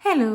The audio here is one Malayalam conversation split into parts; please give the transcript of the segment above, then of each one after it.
ഹലോ.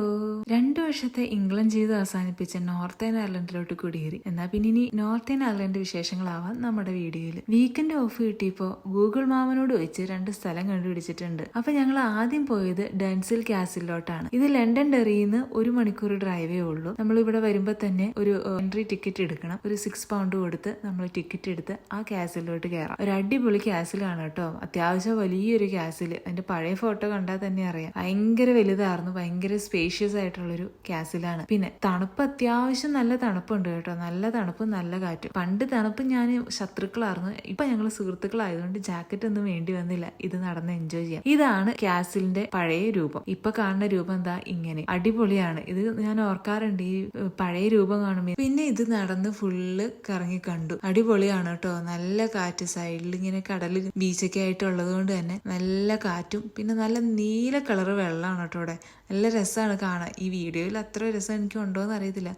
2 വർഷത്തെ ഇംഗ്ലണ്ട് ജീവിതം അവസാനിപ്പിച്ച നോർത്തേൺ അയർലൻഡിലോട്ട് കുടിയേറി. എന്നാൽ പിന്നെ ഇനി നോർത്തേൺ അയർലൻഡ് വിശേഷങ്ങളാവാം നമ്മുടെ വീഡിയോയിൽ. വീക്കെൻഡ് ഓഫ് കിട്ടിയപ്പോ ഗൂഗിൾ മാമനോട് വെച്ച് 2 സ്ഥലം കണ്ടുപിടിച്ചിട്ടുണ്ട്. അപ്പൊ ഞങ്ങൾ ആദ്യം പോയത് ഡൻസിൽ കാസിലോട്ടാണ്. ഇത് ലണ്ടൻ ഡെറിയിൽ നിന്ന് 1 മണിക്കൂർ ഡ്രൈവേ ഉള്ളൂ. നമ്മൾ ഇവിടെ വരുമ്പോ തന്നെ ഒരു എൻട്രി ടിക്കറ്റ് എടുക്കണം. ഒരു £6 കൊടുത്ത് നമ്മൾ ടിക്കറ്റ് എടുത്ത് ആ കാസിലോട്ട് കയറാം. ഒരു അടിപൊളി കാസിലാണ് കേട്ടോ. അത്യാവശ്യം വലിയൊരു കാസിൽ. അതിന്റെ പഴയ ഫോട്ടോ കണ്ടാൽ തന്നെ അറിയാം. ഭയങ്കര വലുതായിരുന്നു. ഭയങ്കര സ്പേഷ്യസ് ആയിട്ടുള്ളൊരു കാസിലാണ്. പിന്നെ തണുപ്പ് അത്യാവശ്യം നല്ല തണുപ്പുണ്ട് കേട്ടോ. നല്ല തണുപ്പും നല്ല കാറ്റും. പണ്ട് തണുപ്പ് ഞാൻ ശത്രുക്കളായിരുന്നു. ഇപ്പൊ ഞങ്ങൾ സുഹൃത്തുക്കളായതുകൊണ്ട് ജാക്കറ്റ് ഒന്നും വേണ്ടി വന്നില്ല. ഇത് നടന്ന് എൻജോയ് ചെയ്യാം. ഇതാണ് കാസിലിന്റെ പഴയ രൂപം. ഇപ്പൊ കാണുന്ന രൂപം എന്താ ഇങ്ങനെ അടിപൊളിയാണ്. ഇത് ഞാൻ ഓർക്കാറുണ്ട് ഈ പഴയ രൂപം കാണുമ്പോൾ. പിന്നെ ഇത് നടന്ന് ഫുള്ള് കറങ്ങി കണ്ടു. അടിപൊളിയാണ് കേട്ടോ. നല്ല കാറ്റ്. സൈഡിൽ ഇങ്ങനെ കടല് ബീച്ചൊക്കെ ആയിട്ടുള്ളത് കൊണ്ട് തന്നെ നല്ല കാറ്റും പിന്നെ നല്ല നീല കളറ് വെള്ളമാണ് കേട്ടോ ഇവിടെ. നല്ല രസമാണ് കാണാൻ. ഈ വീഡിയോയിൽ അത്ര രസം എനിക്ക് ഉണ്ടോയെന്ന് അറിയത്തില്ല.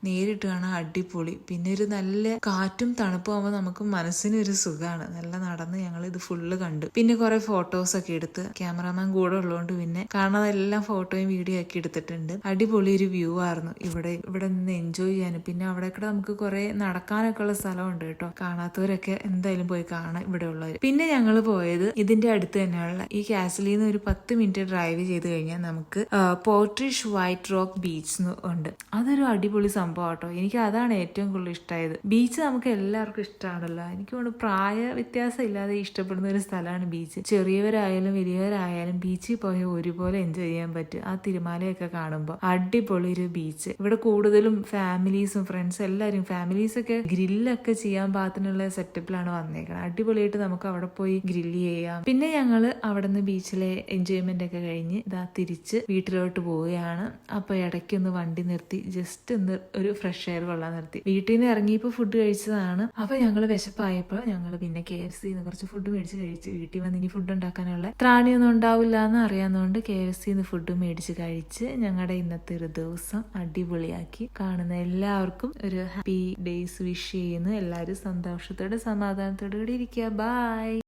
നേരിട്ട് കാണാൻ അടിപൊളി. പിന്നെ ഒരു നല്ല കാറ്റും തണുപ്പും ആകുമ്പോൾ നമുക്ക് മനസ്സിനൊരു സുഖമാണ്. നല്ല നടന്ന് ഞങ്ങൾ ഇത് ഫുള്ള് കണ്ടു. പിന്നെ കുറെ ഫോട്ടോസൊക്കെ എടുത്ത് ക്യാമറാമാൻ കൂടെ ഉള്ളതുകൊണ്ട് പിന്നെ കാണാതെല്ലാം ഫോട്ടോയും വീഡിയോ ഒക്കെ എടുത്തിട്ടുണ്ട്. അടിപൊളി ഒരു വ്യൂ ആയിരുന്നു. ഇവിടെ നിന്ന് എൻജോയ് ചെയ്യാനും പിന്നെ അവിടെയൊക്കെ നമുക്ക് കുറെ നടക്കാനൊക്കെ ഉള്ള സ്ഥലമുണ്ട് കേട്ടോ. കാണാത്തവരൊക്കെ എന്തായാലും പോയി കാണാം ഇവിടെ ഉള്ളവർ. പിന്നെ ഞങ്ങൾ പോയത് ഇതിന്റെ അടുത്ത് തന്നെയുള്ള ഈ കാസിലിൽ നിന്ന് ഒരു 10 മിനിറ്റ് ഡ്രൈവ് ചെയ്ത് കഴിഞ്ഞാൽ നമുക്ക് പോർട്രിഷ് വൈറ്റ് റോക്ക് ബീച്ച് ഉണ്ട്. അതൊരു അടിപൊളി സംഭവം കേട്ടോ. എനിക്ക് അതാണ് ഏറ്റവും കൂടുതൽ ഇഷ്ടമായത്. ബീച്ച് നമുക്ക് എല്ലാവർക്കും ഇഷ്ടമാണല്ലോ. എനിക്ക് തോന്നുന്നു പ്രായ വ്യത്യാസം ഇല്ലാതെ ഇഷ്ടപ്പെടുന്ന ഒരു സ്ഥലമാണ് ബീച്ച്. ചെറിയവരായാലും വലിയവരായാലും ബീച്ചിൽ പോയി ഒരുപോലെ എൻജോയ് ചെയ്യാൻ പറ്റും. ആ തിരമാലയൊക്കെ കാണുമ്പോൾ അടിപൊളി ഒരു ബീച്ച്. ഇവിടെ കൂടുതലും ഫാമിലീസും ഫ്രണ്ട്സും എല്ലാവരും ഫാമിലീസൊക്കെ ഗ്രില്ലൊക്കെ ചെയ്യാൻ പാകത്തിനുള്ള സെറ്റപ്പിലാണ് വന്നേക്കുന്നത്. അടിപൊളിയായിട്ട് നമുക്ക് അവിടെ പോയി ഗ്രില്ല് ചെയ്യാം. പിന്നെ ഞങ്ങള് അവിടെ നിന്ന് ബീച്ചിലെ എൻജോയ്മെന്റ് ഒക്കെ കഴിഞ്ഞ് ഇതാ തിരിച്ച് വീട്ടിലോട്ട് പോവുകയാണ്. അപ്പൊ ഇടയ്ക്കൊന്ന് വണ്ടി നിർത്തി ജസ്റ്റ് ഒന്ന് ഒരു ഫ്രഷ് എയർ കൊള്ളാൻ നിർത്തി. വീട്ടിൽ നിന്ന് ഇറങ്ങിയപ്പോൾ ഫുഡ് കഴിച്ചതാണ്. അപ്പൊ ഞങ്ങള് വിശപ്പായപ്പോൾ ഞങ്ങൾ പിന്നെ KFC കുറച്ച് ഫുഡ് മേടിച്ച് കഴിച്ചു. വീട്ടിൽ വന്ന് ഇനി ഫുഡ് ഉണ്ടാക്കാനുള്ള ത്രാണിയൊന്നും ഉണ്ടാവില്ല എന്ന് അറിയാവുന്നതുകൊണ്ട് KFC ഫുഡ് മേടിച്ച് കഴിച്ച് ഞങ്ങളുടെ ഇന്നത്തെ ഒരു ദിവസം അടിപൊളിയാക്കി. കാണുന്ന എല്ലാവർക്കും ഒരു ഹാപ്പി ഡേയ്സ് വിഷ് ചെയ്യുന്നു. എല്ലാവരും സന്തോഷത്തോടെ സമാധാനത്തോടെ കൂടി ഇരിക്കുക. ബൈ.